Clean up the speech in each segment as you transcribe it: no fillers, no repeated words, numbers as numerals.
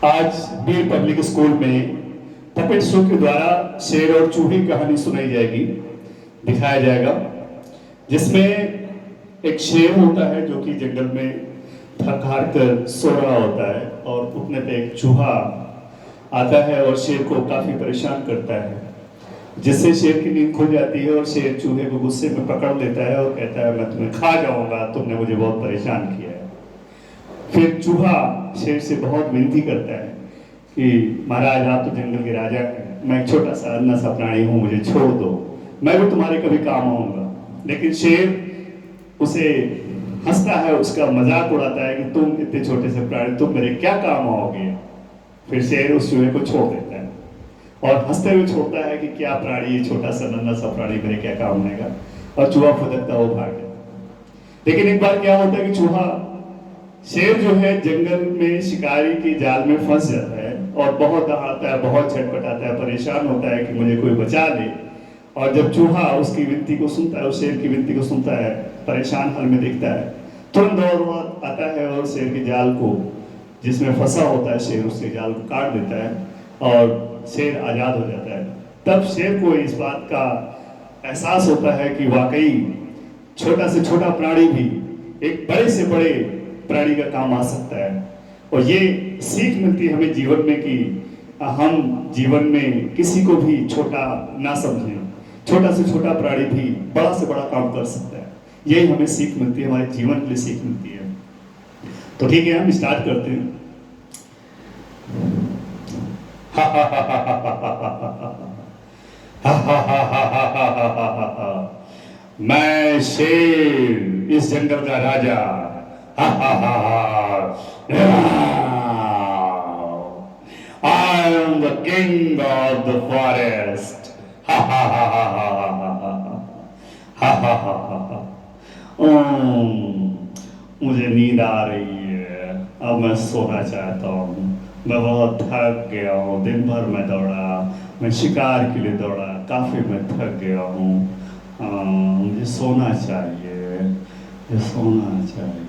आज बीर public school में puppet show के द्वारा शेर और चूहे की कहानी सुनाई जाएगी, दिखाया जाएगा, जिसमें एक शेर होता है जो कि जंगल में थक हार कर सो रहा होता है और उठने पे एक चूहा आता है और शेर को काफी परेशान करता है, जिससे शेर की नींद खुल जाती है और शेर चूहे को गुस्से में पकड़ लेता है और कहता है मैं तुम्हें खा जाऊंगा, तुमने मुझे बहुत परेशान किया है। फिर चूहा शेर से बहुत विनती करता है कि महाराज आप तो जंगल के राजा हैं, मैं एक छोटा सा अन्ना सा प्राणी हूँ, मुझे छोड़ दो, मैं भी तुम्हारे कभी काम आऊंगा। लेकिन शेर उसे हंसता है, उसका मजाक उड़ाता है कि तुम इतने छोटे से प्राणी, तुम मेरे क्या काम आओगे। फिर शेर उस चूहे को छोड़ देता है और हंसते हुए छोड़ता है कि क्या प्राणी, ये छोटा सा नन्हा सा प्राणी मेरे क्या काम आएगा, और चूहा फुदकता वो भाग जाता। लेकिन एक बार क्या होता है कि चूहा शेर जो है जंगल में शिकारी के जाल में फंस जाता है और बहुत दहाड़ता है, बहुत छटपटाता है, परेशान होता है कि मुझे कोई बचा ले। और जब चूहा उसकी विनती को सुनता है, उस शेर की विनती को सुनता है, परेशान हाल में देखता है, तुरंत दौड़ आता है और शेर के जाल को जिसमें फंसा होता है शेर, उसके जाल को काट देता है और शेर आजाद हो जाता है। तब शेर को इस बात का एहसास होता है कि वाकई छोटा से छोटा प्राणी भी एक बड़े से बड़े प्राणी का काम आ सकता है। और ये सीख मिलती है हमें जीवन में कि हम जीवन में किसी को भी छोटा ना समझें, छोटा से छोटा प्राणी भी बड़ा से बड़ा काम कर सकता है। यही हमें सीख मिलती है, हमारे जीवन के लिए सीख मिलती है। तो ठीक है, हम स्टार्ट करते हैं। मैं शेर, इस जंगल का राजा। I am the king of the forest. मुझे नींद आ रही है, अब मैं सोना चाहता हूँ। मैं बहुत थक गया हूँ, दिन भर मैं दौड़ा, मैं शिकार के लिए दौड़ा, काफी मैं थक गया हूँ। मुझे सोना चाहिए, मुझे सोना चाहिए।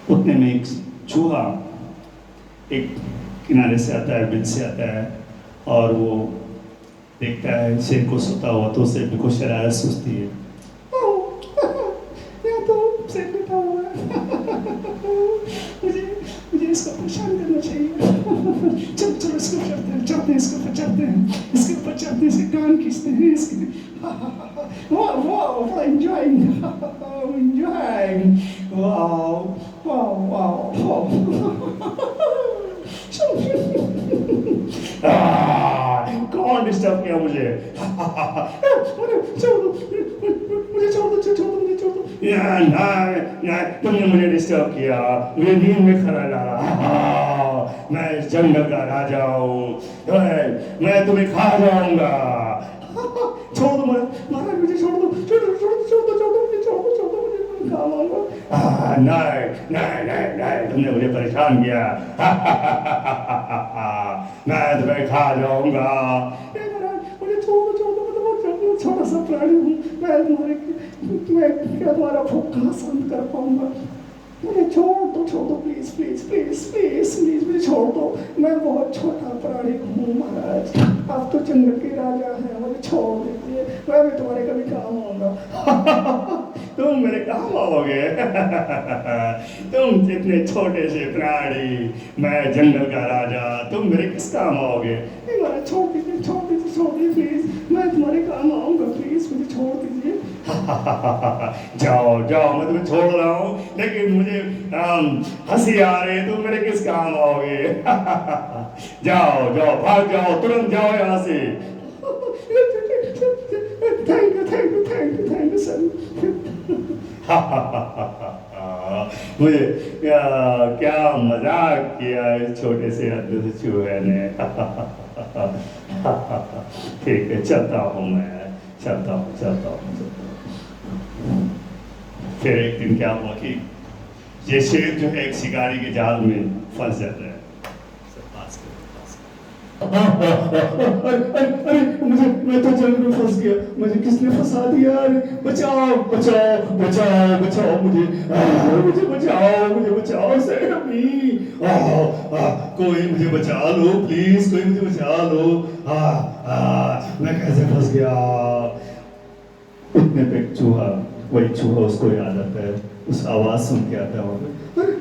उतने में एक चूहा एक किनारे से आता है, बिल से आता है और वो देखता है शेर को सोता हुआ, तो उसे भी कुछ शरारत सूझती है। तो शेर बैठा हुआ है, मुझे इसको परेशान करना चाहिए। चल चल इसको चढ़ते हैं, इसके ऊपर चढ़ते हैं, इसके ऊपर चढ़ते हैं, इसके कान खींचते हैं, इसके वाह वाह enjoying, wow wow कौन डिस्टर्ब किया मुझे? मुझे तुमने मुझे डिस्टर्ब किया, मुझे नींद में खला डाला। मैं इस जंगल का राजा हूँ, मैं तुम्हें खा जाऊंगा। छोड़ दो महाराज, मुझे छोड़ दो, मुझे काम आऊंगा। नहीं, तुमने मुझे परेशान किया। मैं तुम्हें खा जाऊंगा। मुझे छोड़ दो, मैं छोटा सा प्राणी हूँ, मैं क्या तुम्हारा भूख कहाँ शांत कर पाऊंगा? मुझे छोड़ दो प्लीज मुझे छोड़ दो, मैं बहुत छोटा प्राणी हूँ महाराज, आप तो जंगल के राजा हैं, मुझे छोड़ दीजिए, मैं भी तुम्हारे कभी काम आऊंगा। तुम मेरे काम आओगे? तुम इतने छोटे से प्राणी, मैं जंगल का राजा, तुम मेरे किस काम आओगे? महाराज छोड़ दीजिए प्लीज, मैं तुम्हारे काम आऊंगा, प्लीज मुझे छोड़ दीजिए। जाओ मैं तुम्हें छोड़ रहा हूँ, लेकिन मुझे हंसी आ रही है, तुम मेरे किस काम आओगे? जाओ भाग जाओ, तुरंत जाओ यहाँ से। Thank you sir. मुझे क्या मजाक किया इस छोटे से अद्भुत से चूहे ने। ठीक है, चलता हूँ मैं, चलता हूँ। फिर एक दिन क्या हुआ कि ये शेर जो है एक शिकारी के जाल में फंस जाता है। अरे मुझे, मैं तो जंग में फंस गया, मुझे किसने फंसा दिया? अरे बचाओ बचाओ बचाओ बचाओ मुझे, मुझे बचाओ, मुझे बचाओ, सेव मी। कोई मुझे बचा लो प्लीज, कोई मुझे बचा लो। मैं कैसे फंस गया? उतने पे एक चूहा, वही चूहा उसको याद आता है, उस आवाज सुन के आता है वहां पे। अरे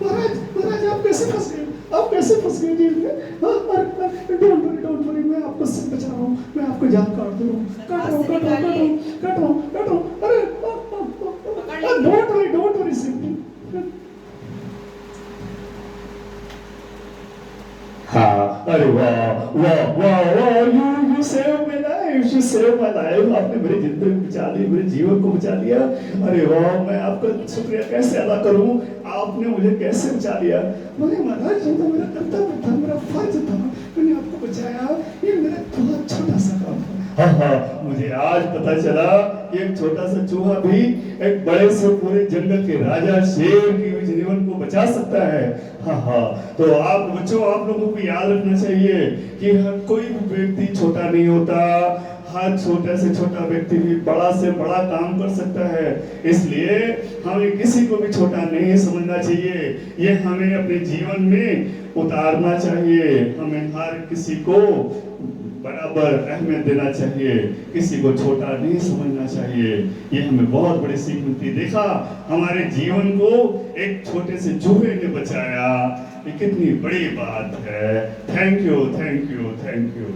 महाराज, महाराज आप कैसे फंस गए? आप कैसे फंस गए जेल में? डोंट वरी, मैं आपको सब बचा रहा हूँ, मैं आपको जान काट दे रहा हूँ, काट रहा हूँ, काट रहा हूँ, काट रहा हूँ, काट रहा हूँ। अरे डोंट वरी सिंपली। हाँ, अरे वाह वाह वाह वाह, you save my life, you save my life. आपने मेरी जिंदगी बचा ली, मेरे जीवन को बचा लिया। अरे वाह, मैं आपका शुक्रिया कैसे अदा करूं, आपने मुझे कैसे बचा लिया। बोले महाराज, ये तो मेरा कर्तव्य था, मेरा फर्ज था, मैंने आपको बचाया, ये मेरा बहुत छोटा सा काम था। हाँ, मुझे आज पता चला कि एक छोटा सा चूहा भी एक बड़े से पूरे जंगल के राजा शेर की जीवन को बचा सकता है। हाँ, तो आप बच्चों, आप लोगों को याद रखना चाहिए कि हर कोई भी व्यक्ति छोटा नहीं होता, हर छोटे से छोटा व्यक्ति भी बड़ा से बड़ा काम कर सकता है। इसलिए हमें किसी को भी छोटा नहीं समझना चाहिए, ये हमें अपने जीवन में उतारना चाहिए। हमें हर किसी को बराबर अहमियत देना चाहिए, किसी को छोटा नहीं समझना चाहिए। ये हमें बहुत बड़ी सीख मिलती है। देखा, हमारे जीवन को एक छोटे से चूहे ने बचाया, ये कितनी बड़ी बात है। Thank you, thank you, thank you.